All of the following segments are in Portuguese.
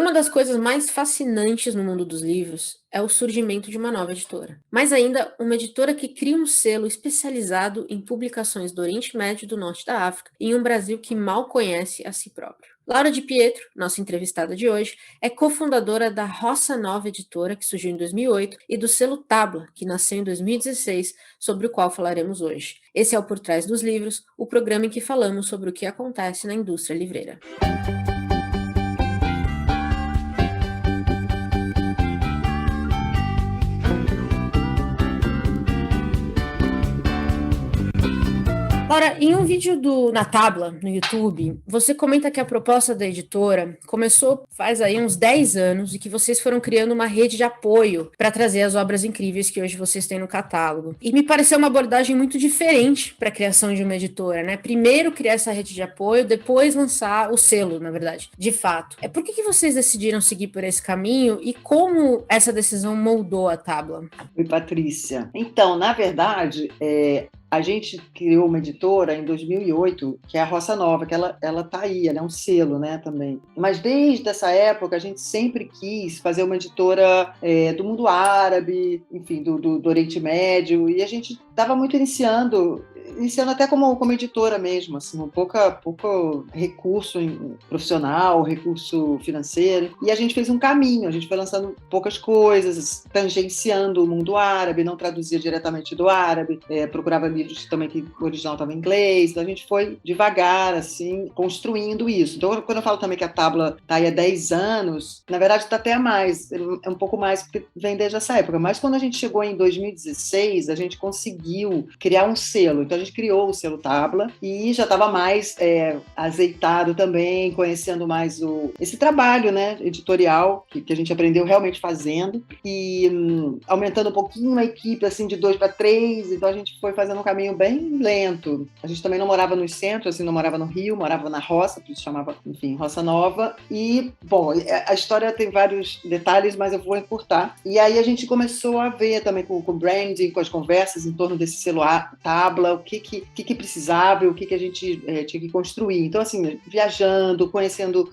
Uma das coisas mais fascinantes no mundo dos livros é o surgimento de uma nova editora. Mais ainda, uma editora que cria um selo especializado em publicações do Oriente Médio e do Norte da África, em um Brasil que mal conhece a si próprio. Laura Di Pietro, nossa entrevistada de hoje, é cofundadora da Roça Nova Editora, que surgiu em 2008, e do selo Tabla, que nasceu em 2016, sobre o qual falaremos hoje. Esse é o Por Trás dos Livros, o programa em que falamos sobre o que acontece na indústria livreira. Laura, em um vídeo na Tabla, no YouTube, você comenta que a proposta da editora começou faz aí uns 10 anos e que vocês foram criando uma rede de apoio para trazer as obras incríveis que hoje vocês têm no catálogo. E me pareceu uma abordagem muito diferente para a criação de uma editora, né? Primeiro criar essa rede de apoio, depois lançar o selo, na verdade, de fato. Por que vocês decidiram seguir por esse caminho e como essa decisão moldou a Tabla? Oi, Patrícia. Então, na verdade, a gente criou uma editora em 2008, que é a Roça Nova, que ela tá aí, ela é um selo, né, também. Mas desde essa época, a gente sempre quis fazer uma editora do mundo árabe, enfim, do Oriente Médio, e a gente estava muito iniciando até como editora mesmo, assim, pouco recurso profissional, recurso financeiro, e a gente fez um caminho, a gente foi lançando poucas coisas, tangenciando o mundo árabe, não traduzia diretamente do árabe, procurava livros também que o original estava em inglês, então a gente foi devagar, assim, construindo isso. Então, quando eu falo também que a Tabla está aí há 10 anos, na verdade está até mais, é um pouco mais, porque vem desde essa época, mas quando a gente chegou em 2016, a gente conseguiu criar um selo, então a gente criou o selo Tabla e já estava mais azeitado também, conhecendo mais esse trabalho, né, editorial que a gente aprendeu realmente fazendo e aumentando um pouquinho a equipe, assim, de 2 para 3, então a gente foi fazendo um caminho bem lento. A gente também não morava nos centros, assim, não morava no Rio, morava na roça, por isso chamava, enfim, Roça Nova. E, bom, a história tem vários detalhes, mas eu vou encurtar. E aí a gente começou a ver também com o branding, com as conversas em torno desse celular Tabla, o que precisava, o que a gente tinha que construir. Então, assim, viajando, conhecendo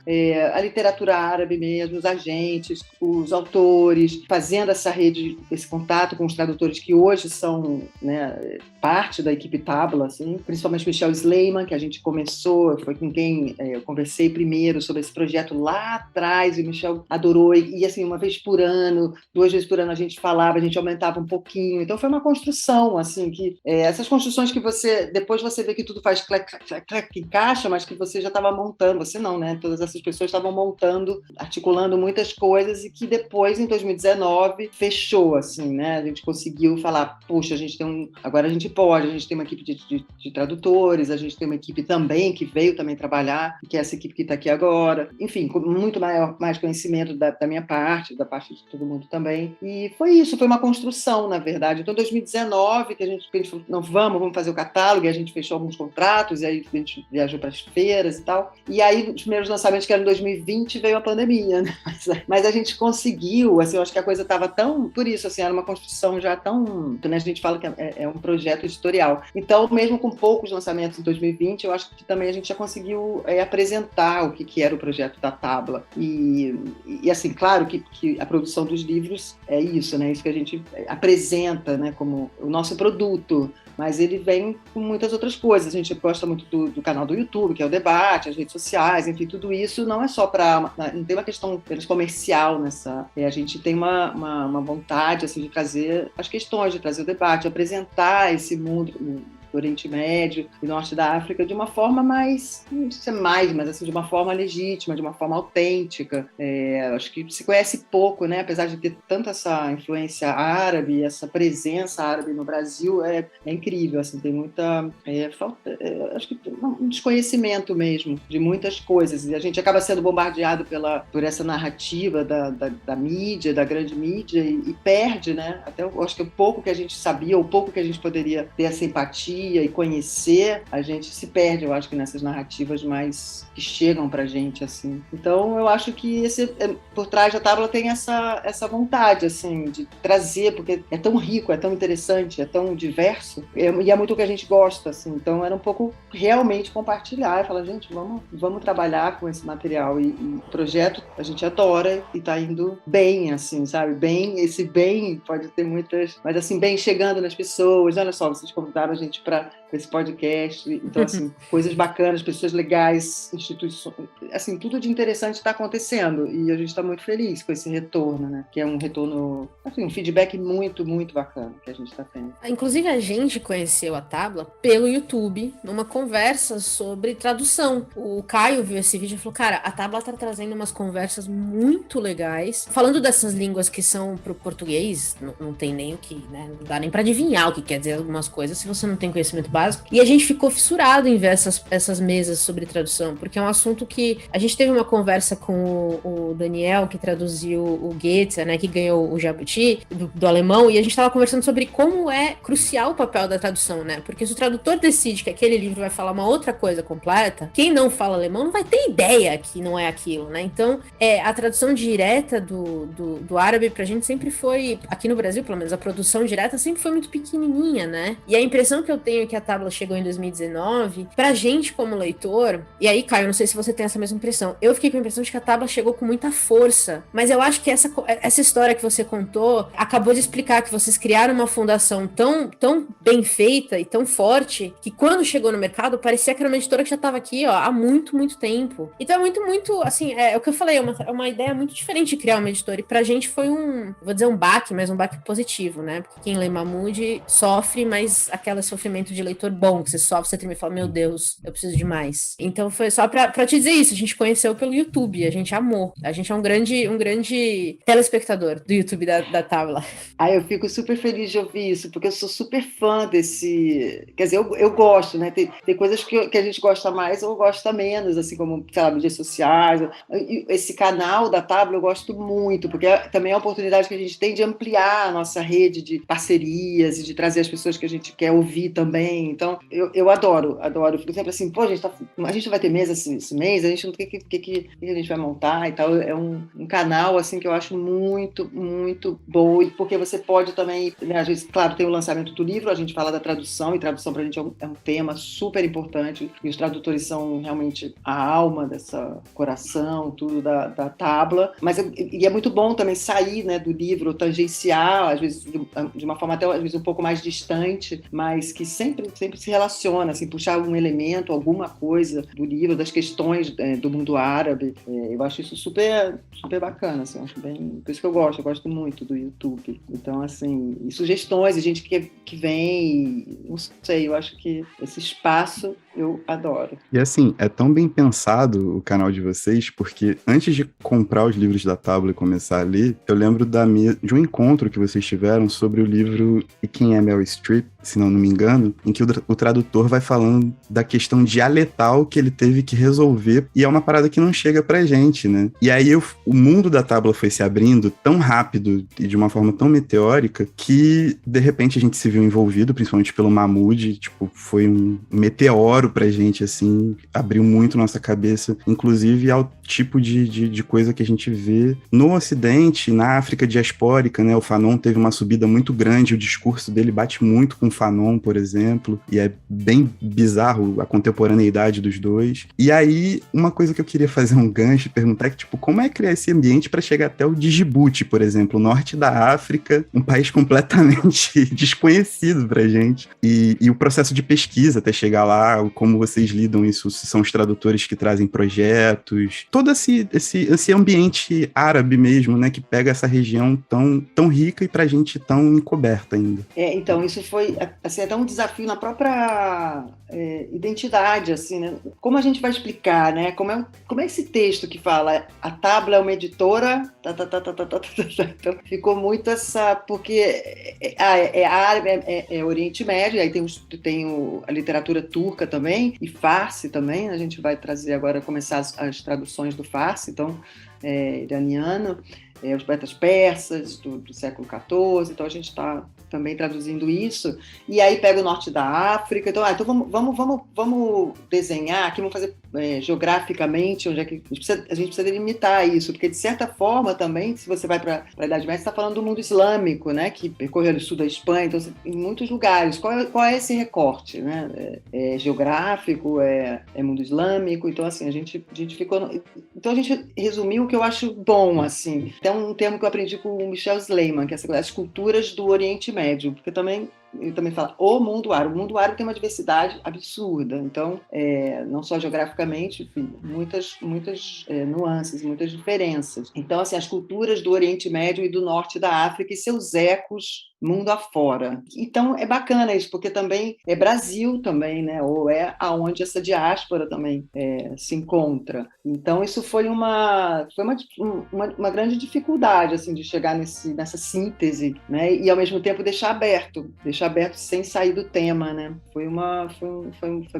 a literatura árabe mesmo, os agentes, os autores, fazendo essa rede, esse contato com os tradutores que hoje são, né, parte da equipe Tabla, assim, principalmente Michel Sleiman, que a gente começou, foi com quem eu conversei primeiro sobre esse projeto lá atrás, e o Michel adorou, e assim, uma vez por ano, 2 vezes por ano a gente falava, a gente aumentava um pouquinho, então foi uma construção, assim, que essas construções que depois você vê que tudo faz clac, clac, clac, encaixa, mas que você já estava montando, você não, né, todas essas pessoas estavam montando, articulando muitas coisas, e que depois, em 2019, fechou, assim, né, a gente conseguiu falar, puxa, agora a gente tem uma equipe de tradutores, a gente tem uma equipe também que veio também trabalhar, que é essa equipe que está aqui agora, enfim, com muito mais conhecimento da minha parte, da parte de todo mundo também, e foi isso, foi uma construção, na verdade. Então, em 2019, que a gente falou, não, vamos fazer o catálogo, e a gente fechou alguns contratos, e aí a gente viajou para as feiras e tal, e aí os primeiros lançamentos, que eram em 2020, veio a pandemia, né? Mas a gente conseguiu, assim, eu acho que a coisa estava tão, por isso, assim, era uma construção já tão, né, a gente fala que é um projeto editorial. Então, mesmo com poucos lançamentos em 2020, eu acho que também a gente já conseguiu apresentar o que era o projeto da Tabla. E assim, claro que a produção dos livros é isso, né? Isso que a gente apresenta, né, como o nosso produto, mas ele vem com muitas outras coisas. A gente gosta muito do canal do YouTube, que é o debate, as redes sociais, enfim, tudo isso não é só não tem uma questão apenas comercial nessa. A gente tem uma vontade, assim, de trazer as questões, de trazer o debate, de apresentar esse mundo do Oriente Médio e Norte da África de uma forma mais, não sei se é mas assim, de uma forma legítima, de uma forma autêntica. Acho que se conhece pouco, né? Apesar de ter tanta essa influência árabe, essa presença árabe no Brasil, é incrível, assim, tem muita falta, acho que um desconhecimento mesmo de muitas coisas, e a gente acaba sendo bombardeado por essa narrativa da mídia, da grande mídia, e perde, né? Até eu acho que o pouco que a gente sabia, o pouco que a gente poderia ter essa empatia, dia e conhecer, a gente se perde, eu acho que nessas narrativas mais que chegam pra gente, assim. Então, eu acho que por trás da Tábua tem essa vontade, assim, de trazer, porque é tão rico, é tão interessante, é tão diverso, e é muito o que a gente gosta, assim. Então, era um pouco realmente compartilhar e falar, gente, vamos trabalhar com esse material. E o projeto a gente adora e tá indo bem, assim, sabe? Bem, esse bem pode ter muitas, mas assim, bem chegando nas pessoas. Olha só, vocês convidaram a gente para esse podcast, então assim, coisas bacanas, pessoas legais, instituições, assim, tudo de interessante está acontecendo e a gente está muito feliz com esse retorno, né? Que é um retorno, assim, um feedback muito, muito bacana que a gente está tendo. Inclusive, a gente conheceu a Tábua pelo YouTube, numa conversa sobre tradução. O Caio viu esse vídeo e falou, cara, a Tábua tá trazendo umas conversas muito legais, falando dessas línguas que são pro português, não tem nem o que, né? Não dá nem pra adivinhar o que quer dizer algumas coisas se você não tem conhecimento básico. E a gente ficou fissurado em ver essas mesas sobre tradução, porque é um assunto que a gente teve uma conversa com o Daniel, que traduziu o Goethe, né, que ganhou o Jabuti, do alemão, e a gente tava conversando sobre como é crucial o papel da tradução, né, porque se o tradutor decide que aquele livro vai falar uma outra coisa completa, quem não fala alemão não vai ter ideia que não é aquilo, né, então a tradução direta do árabe pra gente sempre foi, aqui no Brasil pelo menos, a produção direta sempre foi muito pequenininha, né, e a impressão que eu tenho é que a Tábua chegou em 2019, pra gente como leitor, e aí, Caio, eu não sei se você tem essa mesma impressão, eu fiquei com a impressão de que a Tábua chegou com muita força, mas eu acho que essa história que você contou acabou de explicar que vocês criaram uma fundação tão bem feita e tão forte, que quando chegou no mercado, parecia que era uma editora que já estava aqui, ó, há muito, muito tempo. Então é muito, assim, é o que eu falei, é uma ideia muito diferente de criar uma editora, e pra gente foi vou dizer um baque, mas um baque positivo, né, porque quem lê Mahmoud sofre, mas aquele sofrimento de leitor bom, que você sofre, você termina e fala, meu Deus, eu preciso de mais. Então foi só pra te dizer isso, a gente conheceu pelo YouTube, a gente amou, a gente é um grande telespectador do YouTube da Tábua. Eu fico super feliz de ouvir isso, porque eu sou super fã desse, quer dizer, eu gosto, né, tem coisas que a gente gosta mais ou gosta menos, assim como, sei lá, mídias sociais, esse canal da Tábua eu gosto muito, porque também é a oportunidade que a gente tem de ampliar a nossa rede de parcerias e de trazer as pessoas que a gente quer ouvir também. Então, eu adoro. Fico sempre assim, pô, a gente vai ter mesa esse mês, a gente não tem que a gente vai montar e tal. É um canal, assim, que eu acho muito, muito bom, porque você pode também, né, às vezes, claro, tem o lançamento do livro, a gente fala da tradução, e tradução pra gente é um tema super importante, e os tradutores são realmente a alma dessa coração, tudo da Tábua, mas e é muito bom também sair, né, do livro, tangenciar, às vezes, de uma forma até, às vezes, um pouco mais distante, mas que sempre se relaciona, assim, puxar um elemento, alguma coisa do livro, das questões do mundo árabe. Eu acho isso super, super bacana, assim, acho bem, por isso que eu gosto muito do YouTube. Então, assim, e sugestões, e gente que vem, não sei, eu acho que esse espaço eu adoro. E assim, é tão bem pensado o canal de vocês, porque antes de comprar os livros da Tábua e começar a ler, eu lembro de um encontro que vocês tiveram sobre o livro E Quem é Meryl Streep, se não me engano, em que o tradutor vai falando da questão dialetal que ele teve que resolver, e é uma parada que não chega pra gente, né? E aí o mundo da Tábua foi se abrindo tão rápido e de uma forma tão meteórica que, de repente, a gente se viu envolvido, principalmente pelo Mahmoud, tipo, foi um meteoro pra gente, assim, abriu muito nossa cabeça, inclusive ao tipo de coisa que a gente vê no Ocidente, na África diaspórica, né? O Fanon teve uma subida muito grande, o discurso dele bate muito com o Fanon, por exemplo, e é bem bizarro a contemporaneidade dos dois. E aí, uma coisa que eu queria fazer um gancho e perguntar é que, tipo, como é criar esse ambiente para chegar até o Djibouti, por exemplo, o norte da África, um país completamente desconhecido pra gente, e o processo de pesquisa até chegar lá, como vocês lidam isso, se são os tradutores que trazem projetos, todo esse ambiente árabe mesmo, né, que pega essa região tão rica e pra gente tão encoberta ainda. Então, isso foi, assim, até um desafio na própria identidade, assim, né? Como a gente vai explicar, né? Como é esse texto que fala a Tábua é uma editora, então ficou muito essa, porque árabe, é Oriente Médio, aí tem a literatura turca também, e Farsi também, a gente vai trazer agora, começar as traduções do Farsi, então, iraniano, os poetas persas do século XIV, então a gente está também traduzindo isso, e aí pega o norte da África, então vamos desenhar aqui, vamos fazer geograficamente onde é que a gente precisa delimitar isso, porque de certa forma também, se você vai para a Idade Média, você está falando do mundo islâmico, né, que percorreu o sul da Espanha, então em muitos lugares, qual é esse recorte, né? Geográfico, mundo islâmico, então assim, a gente ficou... Então a gente resumiu o que eu acho bom, assim, tem um termo que eu aprendi com o Michel Sleiman, que é as culturas do Oriente Médio, porque ele também fala o mundo árabe. O mundo árabe tem uma diversidade absurda, então, não só geograficamente, enfim, muitas nuances, muitas diferenças. Então, assim, as culturas do Oriente Médio e do Norte da África e seus ecos mundo afora. Então, é bacana isso, porque também é Brasil também, né? Ou é aonde essa diáspora também se encontra. Então, isso foi uma grande dificuldade, assim, de chegar nessa síntese, né? E, ao mesmo tempo, deixar aberto sem sair do tema, né? Foi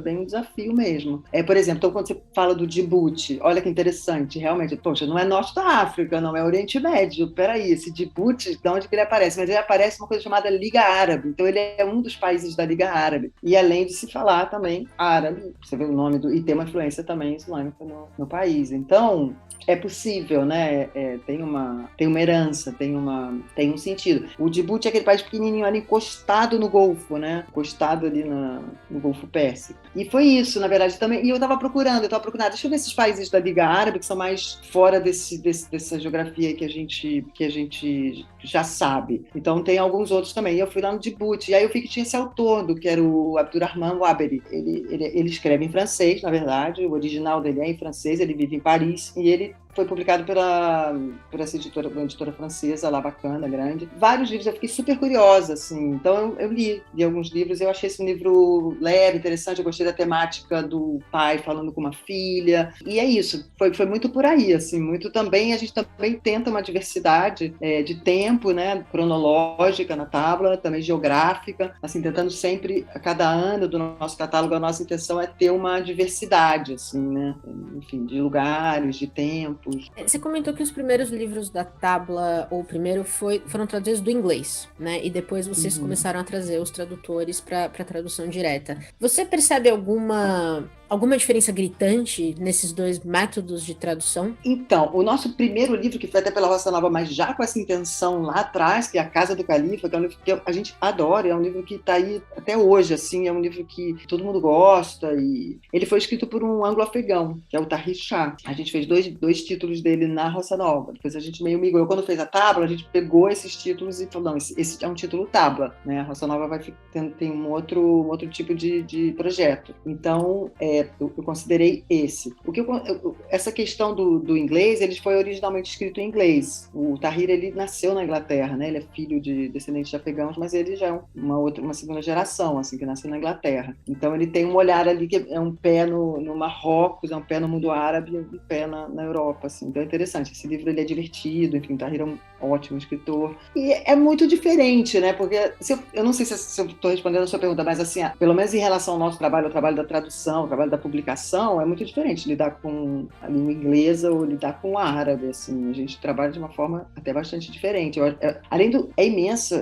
bem um desafio mesmo. Por exemplo, então, quando você fala do Djibouti, olha que interessante, realmente, poxa, não é Norte da África, não é Oriente Médio, peraí, esse Djibouti, de onde que ele aparece? Mas ele aparece uma coisa chamada Liga Árabe, então ele é um dos países da Liga Árabe, e além de se falar também árabe, você vê o nome e tem uma influência também islâmica no país, então é possível, né? Tem uma herança, tem um sentido. O Djibouti é aquele país pequenininho ali encostado no Golfo, né? Encostado ali no Golfo Pérsico. E foi isso, na verdade, também. E eu estava procurando, deixa eu ver esses países da Liga Árabe que são mais fora dessa geografia que a gente já sabe. Então tem alguns outros também. E eu fui lá no Djibouti, e aí eu vi que tinha esse autor, que era o Abdurrahman Waberi. Ele escreve em francês, na verdade, o original dele é em francês, ele vive em Paris, e ele foi publicado por essa editora, uma editora francesa lá, bacana, grande. Vários livros, eu fiquei super curiosa, assim. Então eu li alguns livros, eu achei esse um livro leve, interessante, eu gostei da temática do pai falando com uma filha, e é isso, foi muito por aí, assim, muito também, a gente também tenta uma diversidade de tempo, né, cronológica na tábua, também geográfica, assim, tentando sempre, a cada ano do nosso catálogo, a nossa intenção é ter uma diversidade, assim, né, enfim, de lugares, de tempo. Você comentou que os primeiros livros da Tábua, ou o primeiro, foram traduzidos do inglês, né? E depois vocês começaram a trazer os tradutores para tradução direta. Você percebe alguma diferença gritante nesses dois métodos de tradução? Então, o nosso primeiro livro, que foi até pela Roça Nova, mas já com essa intenção lá atrás, que é A Casa do Califa, que é um livro que a gente adora, é um livro que está aí até hoje, assim, é um livro que todo mundo gosta, e ele foi escrito por um anglo-afegão, que é o Tahir Shah. A gente fez dois títulos dele na Roça Nova, depois a gente meio migrou. Quando fez a Tábua, a gente pegou esses títulos e falou, não, esse é um título Tábua, né? A Roça Nova tem um outro tipo de projeto. Então, eu considerei esse. Essa questão do inglês, ele foi originalmente escrito em inglês. O Tahir, ele nasceu na Inglaterra, né? Ele é filho de descendentes de afegãos, mas ele já é uma segunda geração, assim, que nasceu na Inglaterra. Então, ele tem um olhar ali que é um pé no Marrocos, é um pé no mundo árabe e um pé na Europa, assim. Então, é interessante. Esse livro, ele é divertido, enfim, o Tahir é um ótimo escritor. E é muito diferente, né? Porque, eu não sei se eu estou respondendo a sua pergunta, mas, assim, pelo menos em relação ao nosso trabalho, ao trabalho da tradução, ao trabalho da publicação, é muito diferente lidar com a língua inglesa ou lidar com o árabe, assim, a gente trabalha de uma forma até bastante diferente. É imenso,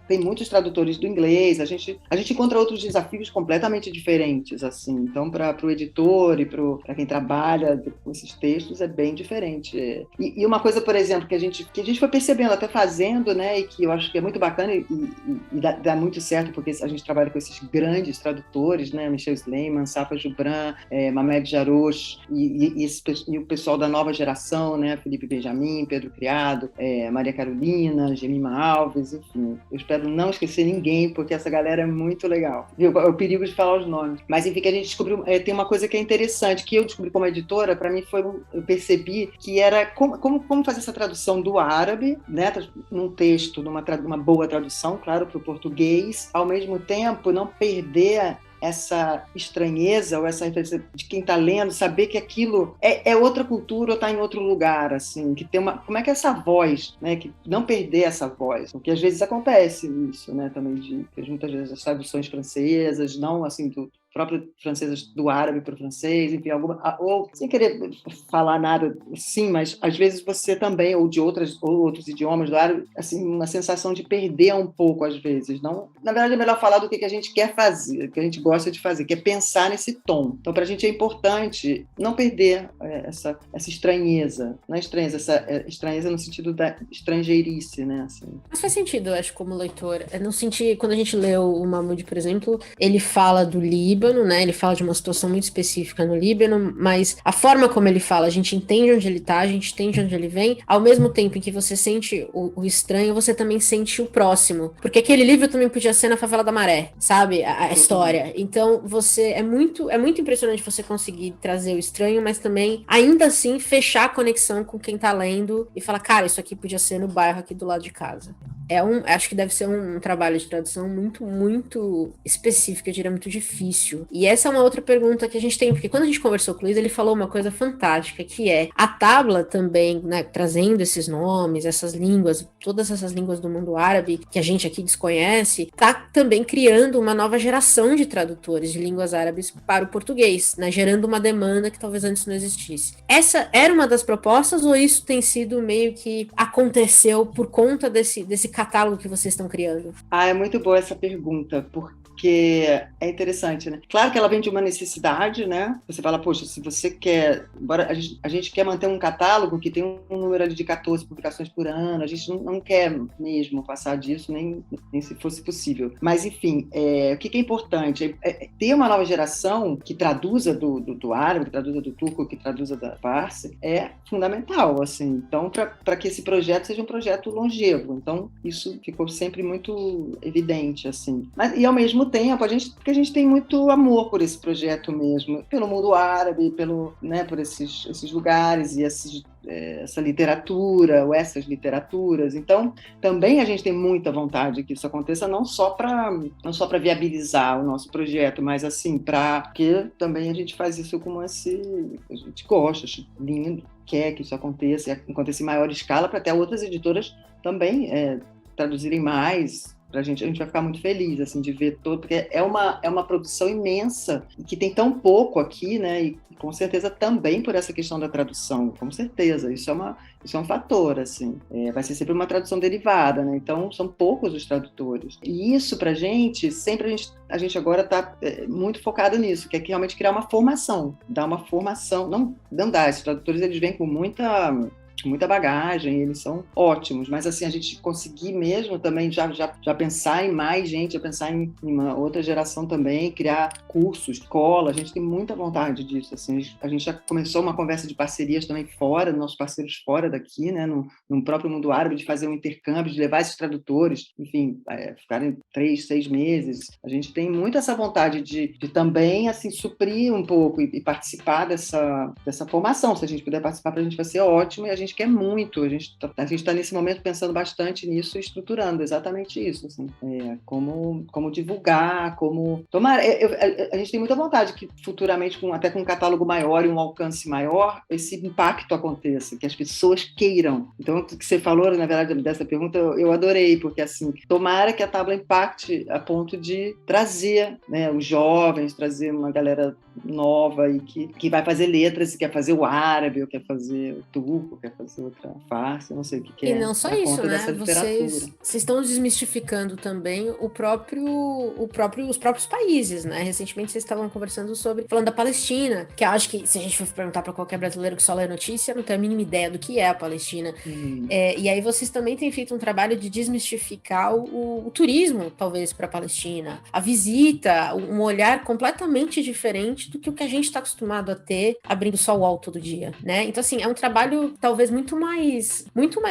tem muitos tradutores do inglês, a gente encontra outros desafios completamente diferentes, assim, então para o editor e para quem trabalha com esses textos é bem diferente. E uma coisa, por exemplo, que a gente foi percebendo até fazendo, né, e que eu acho que é muito bacana e dá muito certo, porque a gente trabalha com esses grandes tradutores, né, Michel Sleiman, Safa Jubran, Mamed Jarosh e o pessoal da nova geração, né? Felipe Benjamin, Pedro Criado, Maria Carolina, Gemima Alves, enfim. Eu espero não esquecer ninguém, porque essa galera é muito legal. Viu? É o perigo de falar os nomes. Mas, enfim, que a gente descobriu, tem uma coisa que é interessante, que eu descobri como editora, para mim eu percebi que era como fazer essa tradução do árabe, né? Num texto, numa boa tradução, claro, para o português, ao mesmo tempo não perder essa estranheza ou essa referência de quem está lendo, saber que aquilo é outra cultura ou está em outro lugar, assim, que tem como é que é essa voz, né, que não perder essa voz, porque às vezes acontece isso, né, também que muitas vezes as traduções francesas, não assim do próprias francesas do árabe para o francês, enfim, ou sem querer falar nada, sim, mas às vezes você também, ou outros idiomas do árabe, assim, uma sensação de perder um pouco às vezes. Não, na verdade, é melhor falar do que a gente quer fazer, o que a gente gosta de fazer, que é pensar nesse tom. Então, para a gente é importante não perder essa estranheza, não é estranheza, essa estranheza no sentido da estrangeirice, né? Assim. Mas faz sentido, eu acho, como leitor. Eu não senti, quando a gente leu o Mahmoud, por exemplo, ele fala do Líbano, né? Ele fala de uma situação muito específica no Líbano, mas a forma como ele fala, a gente entende onde ele tá, a gente entende onde ele vem, ao mesmo tempo em que você sente o estranho, você também sente o próximo. Porque aquele livro também podia ser na Favela da Maré, sabe? A história. Então, é muito impressionante você conseguir trazer o estranho, mas também, ainda assim, fechar a conexão com quem tá lendo e falar, cara, isso aqui podia ser no bairro aqui do lado de casa. Acho que deve ser um trabalho de tradução muito, muito específico, eu diria muito difícil. E essa é uma outra pergunta que a gente tem, porque quando a gente conversou com o Luiz, ele falou uma coisa fantástica, que é a Tabla também, né, trazendo esses nomes, essas línguas, todas essas línguas do mundo árabe, que a gente aqui desconhece, tá também criando uma nova geração de tradutores de línguas árabes para o português, né, gerando uma demanda que talvez antes não existisse. Essa era uma das propostas, ou isso tem sido meio que aconteceu por conta desse catálogo que vocês estão criando? É muito boa essa pergunta, porque é interessante, né? Claro que ela vem de uma necessidade, né? Você fala, poxa, se você quer... Embora a gente quer manter um catálogo que tem um número ali de 14 publicações por ano, a gente não quer mesmo passar disso, nem se fosse possível. Mas, enfim, o que é importante? Ter uma nova geração que traduza do árabe, que traduza do turco, que traduza da farsi, é fundamental, assim. Então, para que esse projeto seja um projeto longevo. Então, isso ficou sempre muito evidente, assim. E, ao mesmo tempo, porque a gente tem muito amor por esse projeto mesmo, pelo mundo árabe, por esses lugares e essa literatura, ou essas literaturas. Então, também a gente tem muita vontade que isso aconteça, não só para viabilizar o nosso projeto, mas assim, porque também a gente faz isso como a gente gosta, acho lindo, quer que isso aconteça em maior escala, para até outras editoras também traduzirem mais. A gente vai ficar muito feliz assim, de ver todo, porque é uma produção imensa, que tem tão pouco aqui, né? E com certeza também por essa questão da tradução, com certeza, isso é um fator, assim. Vai ser sempre uma tradução derivada, né? Então são poucos os tradutores. E isso, pra gente, sempre a gente agora está muito focado nisso, que é realmente criar uma formação, dar uma formação, não dá, esses tradutores eles vêm com muita bagagem, eles são ótimos, mas assim, a gente conseguir mesmo também já pensar em mais gente, já pensar em uma outra geração também, criar cursos, escola, a gente tem muita vontade disso, assim, a gente já começou uma conversa de parcerias também fora, nossos parceiros fora daqui, né, no próprio mundo árabe, de fazer um intercâmbio, de levar esses tradutores, enfim, ficarem 3, 6 meses, a gente tem muito essa vontade de também, assim, suprir um pouco e participar dessa formação, se a gente puder participar, pra gente vai ser ótimo, e a gente quer muito, a gente está nesse momento pensando bastante nisso e estruturando exatamente isso, assim, como divulgar, como tomar, a gente tem muita vontade que futuramente, até com um catálogo maior e um alcance maior, esse impacto aconteça, que as pessoas queiram. Então, o que você falou, na verdade, dessa pergunta, eu adorei, porque assim, tomara que a Tabla impacte a ponto de trazer, né, os jovens, trazer uma galera nova e que vai fazer letras, e quer fazer o árabe, ou quer fazer o turco, quer fazer outra farsa, não sei o que é. E não só isso, né? Vocês estão desmistificando também os próprios países, né? Recentemente vocês estavam falando da Palestina, que eu acho que se a gente for perguntar para qualquer brasileiro que só lê notícia, não tem a mínima ideia do que é a Palestina. E aí vocês também têm feito um trabalho de desmistificar o turismo, talvez, para a Palestina, a visita, um olhar completamente diferente do que o que a gente está acostumado a ter abrindo só o UOL todo dia, né? Então, assim, é um trabalho talvez muito mais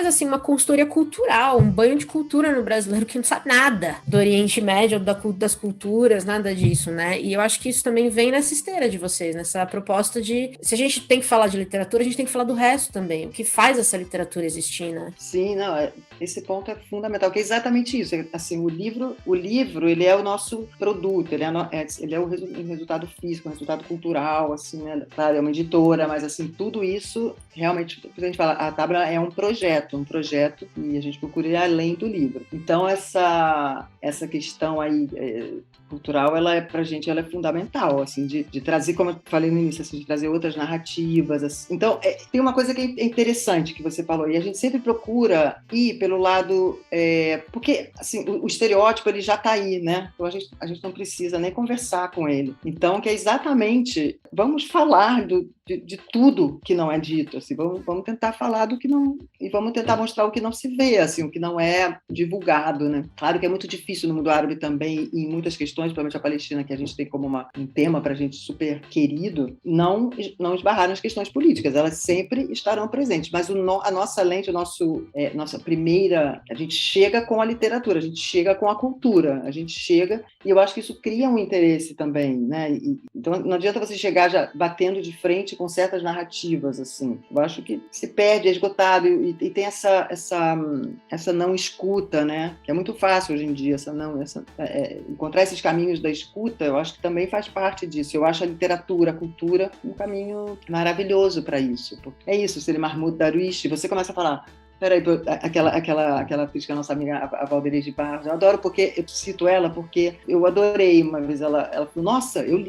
assim, uma consultoria cultural, um banho de cultura no brasileiro que não sabe nada do Oriente Médio, das culturas, nada disso, né? E eu acho que isso também vem nessa esteira de vocês, nessa proposta de, se a gente tem que falar de literatura, a gente tem que falar do resto também, o que faz essa literatura existir, né? Sim, não, esse ponto é fundamental, que é exatamente isso, assim, o livro, ele é o nosso produto, ele é o resultado físico, o resultado cultural, assim, né? Claro, é uma editora, mas assim, tudo isso realmente, a gente fala, a Tábua é um projeto e a gente procura ir além do livro. Então essa questão aí cultural, pra gente ela é fundamental, assim, de trazer, como eu falei no início, assim, de trazer outras narrativas, assim. Então tem uma coisa que é interessante que você falou, e a gente sempre procura ir pelo lado, porque assim, o estereótipo ele já está aí, né? Então a gente não precisa nem conversar com ele. Então, que é exatamente, vamos falar de tudo que não é dito, assim, vamos tentar falar do que não, e vamos tentar mostrar o que não se vê, assim, o que não é divulgado, né? Claro que é muito difícil no mundo árabe também, em muitas questões, principalmente a Palestina, que a gente tem como um tema para a gente super querido, não esbarrar nas questões políticas, elas sempre estarão presentes, mas a nossa lente, nossa primeira, a gente chega com a literatura, a gente chega com a cultura, a gente chega, e eu acho que isso cria um interesse também, né? Então não adianta você chegar já batendo de frente com certas narrativas, assim. Eu acho que se perde, é esgotado, e tem essa não escuta, né? Que é muito fácil hoje em dia, encontrar esses caminhos da escuta, eu acho que também faz parte disso. Eu acho a literatura, a cultura, um caminho maravilhoso para isso. É isso, Selim Mahmoud Darwish, você começa a falar... Peraí, aquela atriz que é a nossa amiga, a Valdez de Barros, eu adoro porque, eu cito ela porque eu adorei uma vez, ela falou, nossa, eu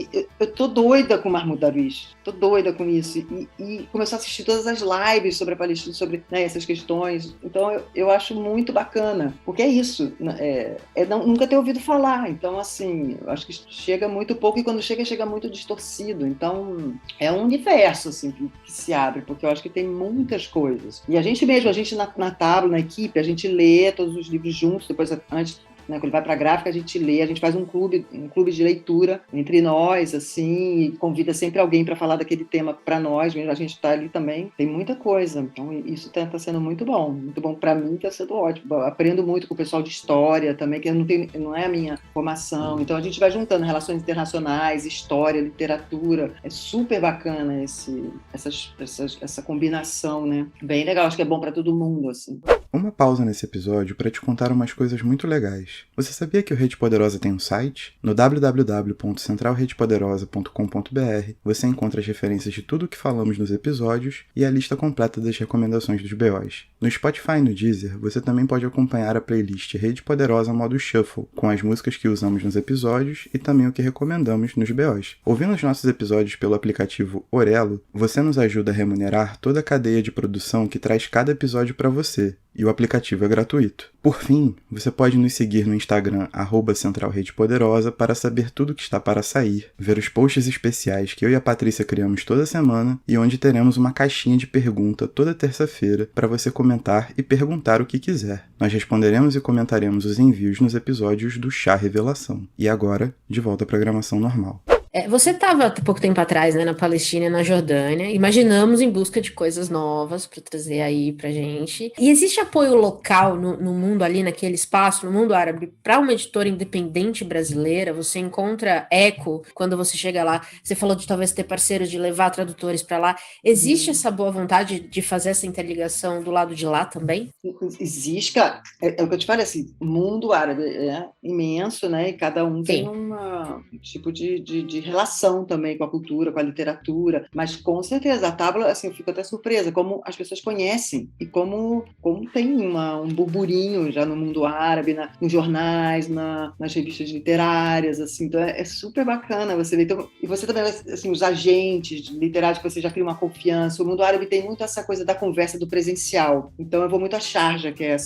tô doida com Mahmoud Darwish, tô doida com isso, e começou a assistir todas as lives sobre a Palestina, sobre, né, essas questões, então eu acho muito bacana, porque é isso, nunca ter ouvido falar, então assim, eu acho que chega muito pouco, e quando chega muito distorcido, então é um universo assim, que se abre, porque eu acho que tem muitas coisas, e a gente na Tábua, na equipe, a gente lê todos os livros juntos, depois, antes, né, quando ele vai para a gráfica, a gente lê, a gente faz um clube de leitura entre nós, assim, e convida sempre alguém para falar daquele tema para nós, a gente está ali também, tem muita coisa, então isso está sendo muito bom para mim, está sendo ótimo, eu aprendo muito com o pessoal de história também, que não é a minha formação, então a gente vai juntando relações internacionais, história, literatura, é super bacana essa combinação, né, bem legal, acho que é bom para todo mundo, assim. Uma pausa nesse episódio para te contar umas coisas muito legais. Você sabia que o Rede Poderosa tem um site? No www.centralredepoderosa.com.br você encontra as referências de tudo o que falamos nos episódios e a lista completa das recomendações dos BOs. No Spotify e no Deezer, você também pode acompanhar a playlist Rede Poderosa modo Shuffle, com as músicas que usamos nos episódios e também o que recomendamos nos BOs. Ouvindo os nossos episódios pelo aplicativo Orelo, você nos ajuda a remunerar toda a cadeia de produção que traz cada episódio para você, e o aplicativo é gratuito. Por fim, você pode nos seguir no Instagram @CentralRedePoderosa para saber tudo que está para sair, ver os posts especiais que eu e a Patrícia criamos toda semana e onde teremos uma caixinha de pergunta toda terça-feira para você comentar e perguntar o que quiser. Nós responderemos e comentaremos os envios nos episódios do Chá Revelação. E agora, de volta à programação normal. Você estava há pouco tempo atrás, né, na Palestina e na Jordânia. Imaginamos em busca de coisas novas para trazer aí pra gente. E existe apoio local no mundo ali, naquele espaço, no mundo árabe, para uma editora independente brasileira? Você encontra eco quando você chega lá? Você falou de talvez ter parceiros, de levar tradutores para lá. Existe essa boa vontade de fazer essa interligação do lado de lá também? Existe, cara. É o que eu te falei, assim, o mundo árabe é imenso, né? E cada um tem um tipo de relação também com a cultura, com a literatura, mas com certeza a Tábua, assim, eu fico até surpresa como as pessoas conhecem e como tem um burburinho já no mundo árabe, nos jornais, nas revistas literárias, assim, então é super bacana você ver. Então, e você também, assim, os agentes literários que você já cria uma confiança. O mundo árabe tem muito essa coisa da conversa do presencial, então eu vou muito a Sharjah, que é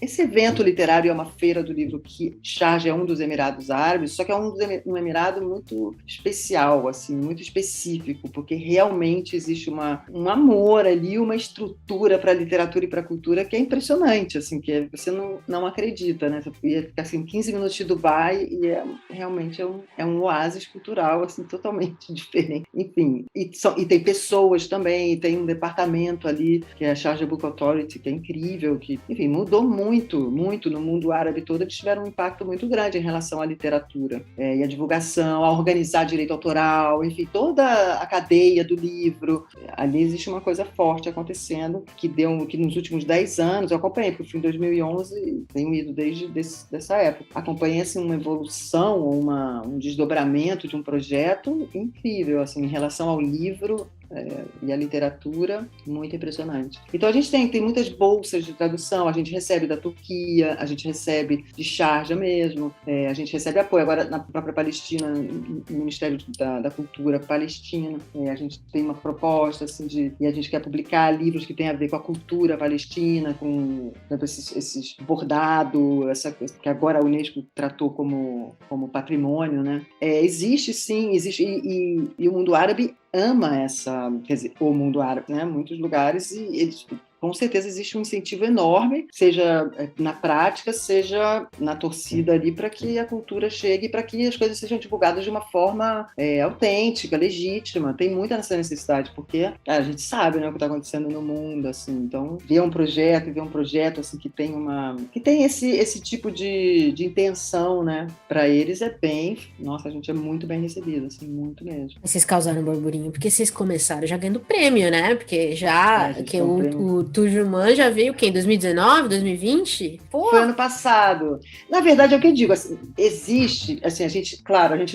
esse evento literário, é uma feira do livro, que Sharjah é um dos Emirados Árabes, só que é um emirado muito especial, assim, muito específico, porque realmente existe um amor ali, uma estrutura para a literatura e para a cultura que é impressionante, assim, que você não acredita, né? Você ia ficar assim 15 minutos de Dubai e realmente é um oásis cultural, assim, totalmente diferente. Enfim, e tem pessoas também, tem um departamento ali, que é a Sharjah Book Authority, que é incrível, que, enfim, mudou muito, muito no mundo árabe todo. Eles tiveram um impacto muito grande em relação à literatura e à divulgação, à organização organizar direito autoral, enfim, toda a cadeia do livro. Ali existe uma coisa forte acontecendo, que nos últimos 10 anos, eu acompanhei, porque eu fui em 2011 e tenho ido desde dessa época. Acompanhei assim, uma evolução, um desdobramento de um projeto incrível, assim, em relação ao livro e a literatura, muito impressionante. Então a gente tem muitas bolsas de tradução, a gente recebe da Turquia, a gente recebe de Sharjah mesmo, a gente recebe apoio agora na própria Palestina, no Ministério da Cultura Palestina, a gente tem uma proposta assim, e a gente quer publicar livros que têm a ver com a cultura palestina, com esses bordado, que agora a Unesco tratou como patrimônio, né? Existe sim, e o mundo árabe ama quer dizer, o mundo árabe, né? Muitos lugares, e eles, com certeza existe um incentivo enorme, seja na prática, seja na torcida ali, para que a cultura chegue, para que as coisas sejam divulgadas de uma forma autêntica, legítima. Tem muita essa necessidade, porque a gente sabe, né, o que está acontecendo no mundo, assim. Então, ver um projeto assim, que tem esse tipo de intenção, né, para eles nossa, a gente é muito bem recebido, assim, muito mesmo. Vocês causaram um burburinho, porque vocês começaram já ganhando prêmio, né? Porque já que o Turjuman já veio o quê? Em 2019, 2020? Pô. Foi ano passado. Na verdade, é o que eu digo, assim, existe, assim, a gente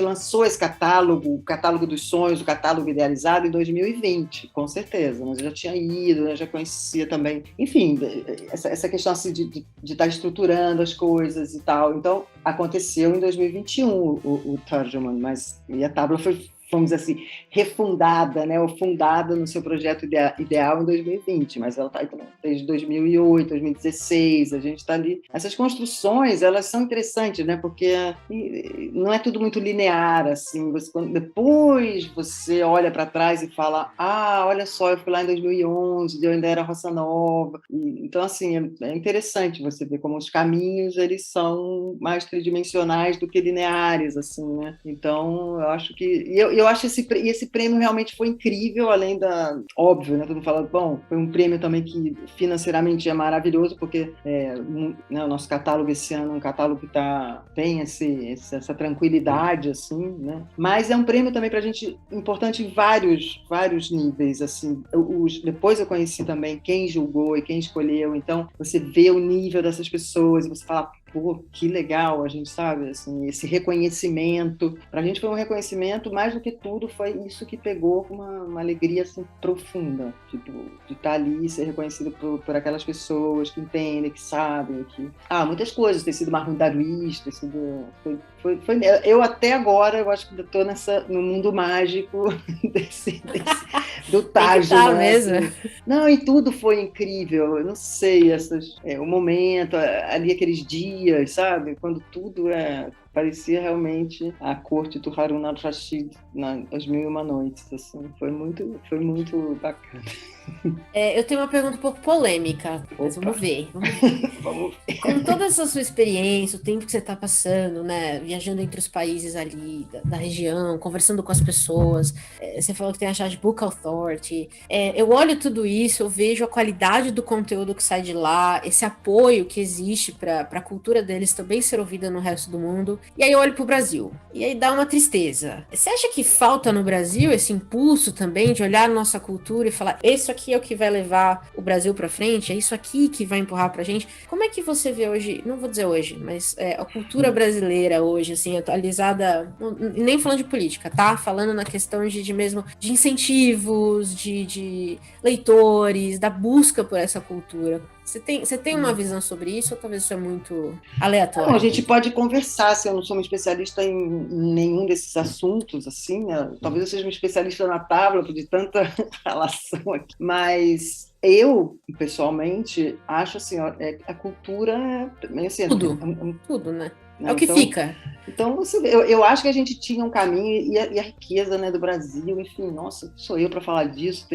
lançou esse catálogo, o catálogo dos sonhos, o catálogo idealizado em 2020, com certeza, mas eu já tinha ido, eu já conhecia também, enfim, essa questão assim, de estar estruturando as coisas e tal. Então, aconteceu em 2021 o Turjuman, e a Tábua foi, vamos dizer assim, refundada, né, ou fundada no seu projeto ideal em 2020, mas ela está aí desde 2008, 2016, a gente está ali. Essas construções, elas são interessantes, né, porque não é tudo muito linear, assim, depois você olha para trás e fala, olha só, eu fui lá em 2011, eu ainda era Roça Nova. Então, assim, é interessante você ver como os caminhos, eles são mais tridimensionais do que lineares, assim, né, então eu acho que... Eu acho esse prêmio realmente foi incrível, além óbvio, né? Todo mundo fala, bom, foi um prêmio também que financeiramente é maravilhoso, porque o nosso catálogo esse ano é um catálogo que tem essa tranquilidade, assim, né? Mas é um prêmio também para a gente importante em vários níveis, assim. Depois eu conheci também quem julgou e quem escolheu, então você vê o nível dessas pessoas e você fala, pô, que legal, a gente sabe, assim, esse reconhecimento. Para a gente foi um reconhecimento, mais do que tudo, foi isso que pegou com uma alegria assim, profunda, tipo, de estar ali e ser reconhecido por aquelas pessoas que entendem, que sabem, muitas coisas, ter sido Marrom Darwish, ter sido... eu até agora, eu acho que estou no mundo mágico do Taj, né? Mesmo. Assim. Não, e tudo foi incrível, eu não sei, o momento, ali aqueles dias, sabe? Quando tudo parecia realmente a corte do Harun al-Rashid nas Mil e Uma Noites, assim, foi muito bacana. Eu tenho uma pergunta um pouco polêmica, mas vamos ver. Com toda essa sua experiência, o tempo que você está passando, né, viajando entre os países ali da região, conversando com as pessoas, você falou que tem a Charge Book Authority, eu olho tudo isso, eu vejo a qualidade do conteúdo que sai de lá, esse apoio que existe para a cultura deles também ser ouvida no resto do mundo, e aí eu olho para o Brasil, e aí dá uma tristeza. Você acha que falta no Brasil esse impulso também de olhar a nossa cultura e falar, isso aqui é o que vai levar o Brasil para frente, é isso aqui que vai empurrar pra gente? Como é que você vê hoje, não vou dizer hoje, mas a cultura brasileira hoje, assim, atualizada, nem falando de política, tá? Falando na questão de mesmo de incentivos, de leitores, da busca por essa cultura. Você tem uma visão sobre isso ou talvez isso é muito aleatório? Não, a gente pode conversar, se eu não sou uma especialista em nenhum desses assuntos, assim, né? Talvez eu seja uma especialista na tábua de tanta relação aqui, mas eu, pessoalmente, acho assim, a cultura é assim, tudo, né? É o que fica. Então, você vê, eu acho que a gente tinha um caminho e a riqueza, né, do Brasil, enfim, nossa, sou eu para falar disso,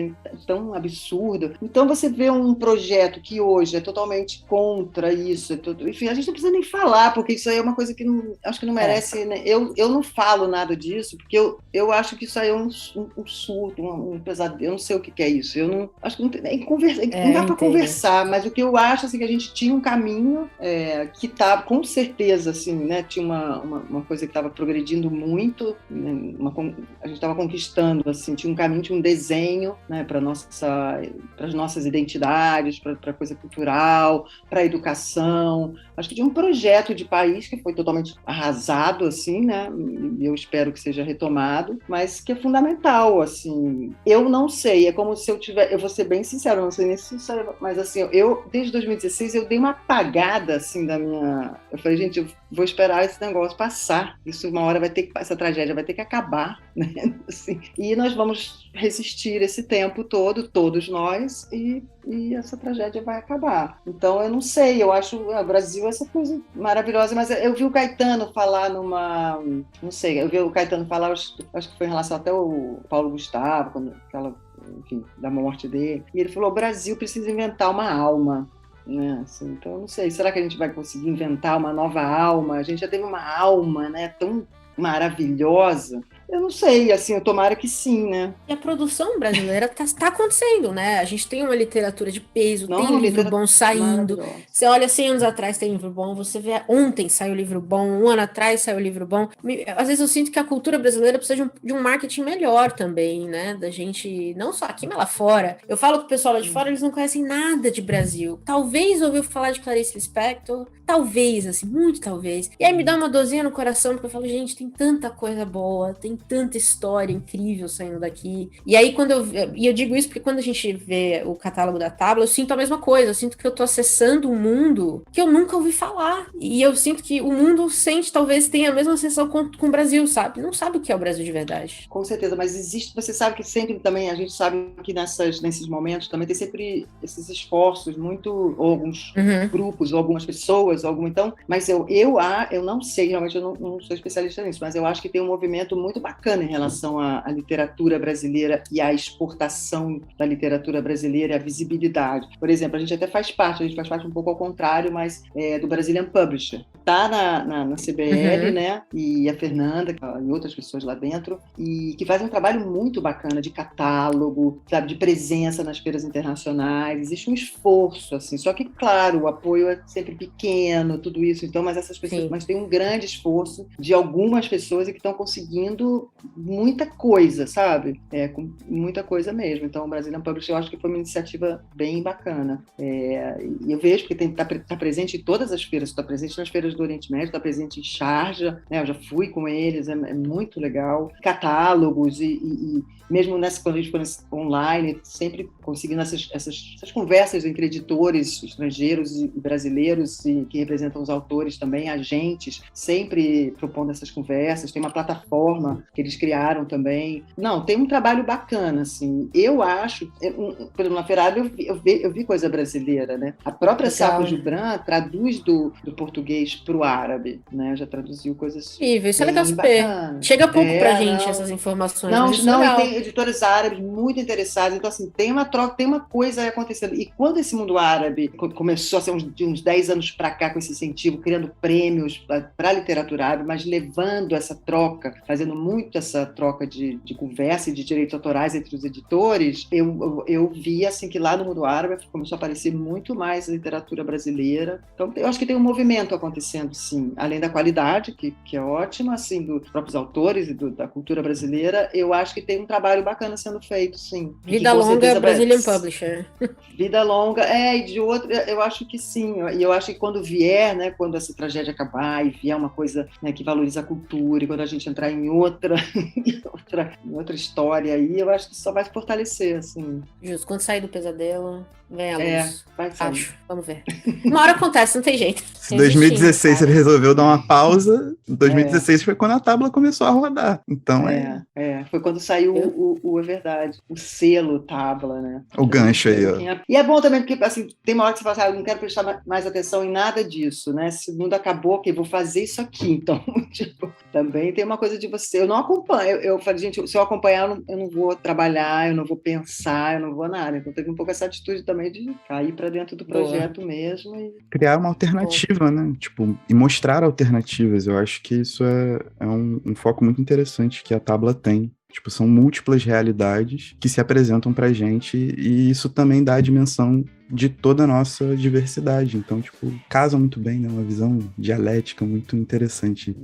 tão absurdo. Então, você vê um projeto que hoje é totalmente contra isso, enfim, a gente não precisa nem falar, porque isso aí é uma coisa que acho que não merece, né? Eu não falo nada disso, porque eu acho que isso aí é um surto, um pesadelo, eu não sei o que é isso, eu não, acho que não dá para conversar, mas o que eu acho, assim, que a gente tinha um caminho que tá, com certeza, assim, né, tinha uma uma coisa que estava progredindo muito, né? A gente estava conquistando, assim, tinha um caminho, tinha um desenho, né, para as nossas identidades, para a coisa cultural, para a educação. Acho que tinha um projeto de país que foi totalmente arrasado, assim, né, e eu espero que seja retomado, mas que é fundamental, assim. Eu não sei, é como se eu vou ser bem sincera, não sei nem se mas assim, desde 2016 eu dei uma apagada, assim, eu falei, gente, eu vou esperar esse negócio passar, isso uma hora essa tragédia vai ter que acabar, né, assim, e nós vamos resistir esse tempo todo, todos nós, e essa tragédia vai acabar. Então, eu não sei, eu acho o Brasil essa coisa maravilhosa, mas eu vi o Caetano falar não sei, eu vi o Caetano falar, acho que foi em relação até ao Paulo Gustavo, enfim, da morte dele, e ele falou, o Brasil precisa inventar uma alma, né? Assim, então, eu não sei, será que a gente vai conseguir inventar uma nova alma? A gente já teve uma alma, né, tão maravilhosa. Eu não sei, assim, eu tomara que sim, né? E a produção brasileira tá acontecendo, né? A gente tem uma literatura de peso, tem livro bom saindo. Você olha 100 anos atrás, tem livro bom. Você vê, ontem saiu livro bom, um ano atrás saiu livro bom. Às vezes eu sinto que a cultura brasileira precisa de um marketing melhor também, né? Da gente, não só aqui, mas lá fora. Eu falo com o pessoal lá de fora, eles não conhecem nada de Brasil. Talvez ouviu falar de Clarice Lispector, talvez, assim, muito talvez. E aí me dá uma dorzinha no coração, porque eu falo, gente, tem tanta coisa boa, tem tanta história incrível saindo daqui. E aí, eu digo isso porque quando a gente vê o catálogo da Tábua, eu sinto a mesma coisa. Eu sinto que eu tô acessando um mundo que eu nunca ouvi falar. E eu sinto que o mundo talvez tenha a mesma sensação com o Brasil, sabe? Não sabe o que é o Brasil de verdade. Com certeza, mas você sabe que sempre também, a gente sabe que nesses momentos também tem sempre esses esforços, ou alguns grupos, ou algumas pessoas, mas eu não sei, realmente eu não sou especialista nisso, mas eu acho que tem um movimento muito bacana em relação à literatura brasileira e à exportação da literatura brasileira e à visibilidade. Por exemplo, a gente faz parte um pouco ao contrário, mas do Brazilian Publisher. Está na CBL, né? E a Fernanda e outras pessoas lá dentro, e que fazem um trabalho muito bacana de catálogo, sabe, de presença nas feiras internacionais. Existe um esforço, assim, só que, claro, o apoio é sempre pequeno, tudo isso, então, mas essas pessoas, mas tem um grande esforço de algumas pessoas que estão conseguindo muita coisa, sabe? Muita coisa mesmo. Então, o Brazilian Publishing, eu acho que foi uma iniciativa bem bacana. E eu vejo que está presente em todas as feiras, está presente nas feiras do Oriente Médio, está presente em Sharjah, né? Eu já fui com eles, é muito legal. Catálogos e mesmo quando a gente foi online, sempre conseguindo essas conversas entre editores estrangeiros e brasileiros que representam os autores também, agentes, sempre propondo essas conversas. Tem uma plataforma que eles criaram também. Não, tem um trabalho bacana, assim. Eu acho, por exemplo, na Ferrari eu vi coisa brasileira, né? A própria Sapo Gibran traduz do português para o árabe, né? Já traduziu coisas isso é legal saber. Chega pouco pra gente essas informações. Não, e tem editores árabes muito interessados. Então, assim, tem uma troca, tem uma coisa aí acontecendo. E quando esse mundo árabe começou a ser uns 10 anos para cá com esse incentivo, criando prêmios para a literatura árabe, mas levando essa troca, fazendo muito essa troca de conversa e de direitos autorais entre os editores, eu vi assim, que lá no mundo árabe começou a aparecer muito mais a literatura brasileira. Então, eu acho que tem um movimento acontecendo, sim. Além da qualidade, que é ótima, assim, dos próprios autores e da cultura brasileira, eu acho que tem um trabalho bacana sendo feito, sim. Vida longa, Brazilian Publisher. Vida longa, e de outro, eu acho que sim. E eu acho que quando vier, né, quando essa tragédia acabar e vier uma coisa, né, que valoriza a cultura, e quando a gente entrar em outra história aí, eu acho que só vai se fortalecer, assim. Justo, quando sair do pesadelo, vem a luz. Vai sair. Acho, vamos ver. Uma hora acontece, não tem jeito. Em 2016 ele resolveu dar uma pausa, 2016 foi quando a Tábua começou a rodar. Então foi quando saiu o verdade, o selo Tábua, né? O gancho aí, ó. E é bom também, porque assim, tem uma hora que você fala assim, eu não quero prestar mais atenção em nada disso, né? Se o mundo acabou, eu vou fazer isso aqui. Então, tipo, também tem uma coisa de você. Eu não acompanho. Eu falei, gente, se eu acompanhar, eu não vou trabalhar, eu não vou pensar, eu não vou nada. Então teve um pouco essa atitude também de cair para dentro do projeto mesmo. E criar uma alternativa, né? Tipo, e mostrar alternativas. Eu acho que isso é um foco muito interessante que a Tábua tem. Tipo, são múltiplas realidades que se apresentam pra gente e isso também dá a dimensão de toda a nossa diversidade. Então, tipo, casa muito bem, né? Uma visão dialética muito interessante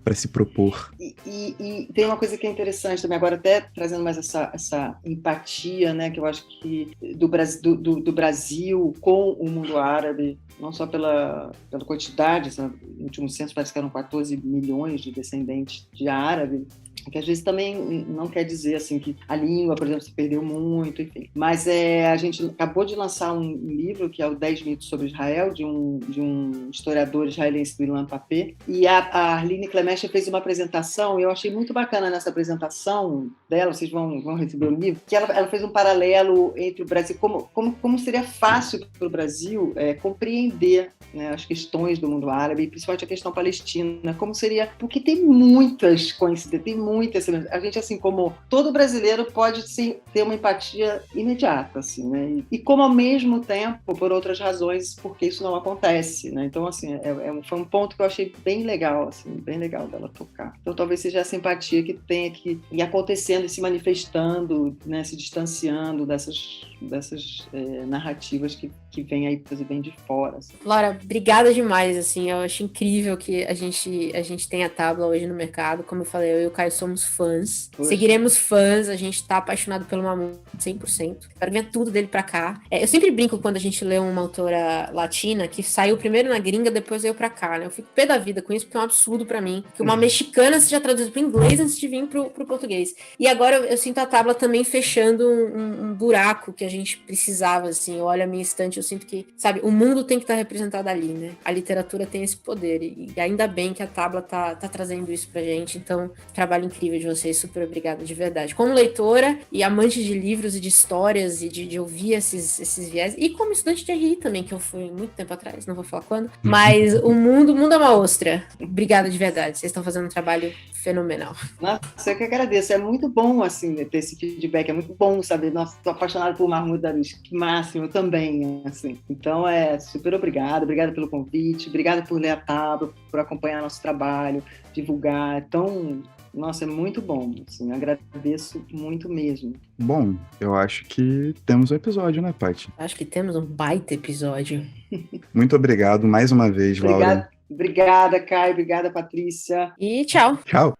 para se propor. E tem uma coisa que é interessante também, agora até trazendo mais essa empatia, né, que eu acho que do Brasil com o mundo árabe, não só pela quantidade, no último censo parece que eram 14 milhões de descendentes de árabe, que às vezes também não quer dizer assim que a língua, por exemplo, se perdeu muito, enfim. Mas a gente acabou de lançar um livro que é o 10 mitos sobre Israel, de um historiador israelense, do Ilan Pappé, e a Arline Clemestre fez uma apresentação, e eu achei muito bacana nessa apresentação dela, vocês vão receber o livro, que ela fez um paralelo entre o Brasil, como seria fácil para o Brasil compreender, né, as questões do mundo árabe, principalmente a questão palestina, como seria, porque tem muitas coincidências, tem muitas, a gente, assim, como todo brasileiro pode sim, ter uma empatia imediata, assim, né, e como ao mesmo tempo, por outras razões, porque isso não acontece, né, então, assim, foi um ponto que eu achei bem legal, assim, bem legal dela tocar. Então, talvez seja essa empatia que tenha que ir acontecendo e se manifestando, né, se distanciando dessas narrativas que vêm aí fazer bem de fora. Assim. Laura, obrigada demais, assim, eu acho incrível que a gente tenha a Tábua hoje no mercado, como eu falei, eu e o Caio somos fãs, seguiremos fãs, a gente tá apaixonado pelo Mahmoud 100%, quero ver tudo dele pra cá. Eu sempre brinco quando a gente lê uma autora latina que saiu primeiro na gringa, depois veio pra cá, né, eu fico pé da vida com isso, porque é um absurdo pra mim, que uma mexicana seja traduzida pro inglês antes de vir pro português. E agora eu sinto a Tábua também fechando um buraco que a gente precisava, assim, eu olho a minha estante, eu sinto que, sabe, o mundo tem que estar representado ali, né? A literatura tem esse poder e ainda bem que a Tábua tá trazendo isso pra gente, então, trabalho incrível de vocês, super obrigada, de verdade. Como leitora e amante de livros e de histórias e de ouvir esses viés, e como estudante de RI também, que eu fui muito tempo atrás, não vou falar quando, mas o mundo é uma ostra. Obrigada de verdade, vocês estão fazendo um trabalho fenomenal. Nossa, eu que agradeço, é muito bom, assim, ter esse feedback, é muito bom saber, nossa, tô apaixonada por Mahmoud Darwish, que máximo, eu também, assim. Então, super obrigada pelo convite, obrigada por ler a Tábua, por acompanhar nosso trabalho, divulgar, então, nossa, é muito bom, assim, agradeço muito mesmo. Bom, eu acho que temos um episódio, né, Paty? Acho que temos um baita episódio. Muito obrigado mais uma vez, Laura. Obrigada, Caio, obrigada, Patrícia. E tchau. Tchau.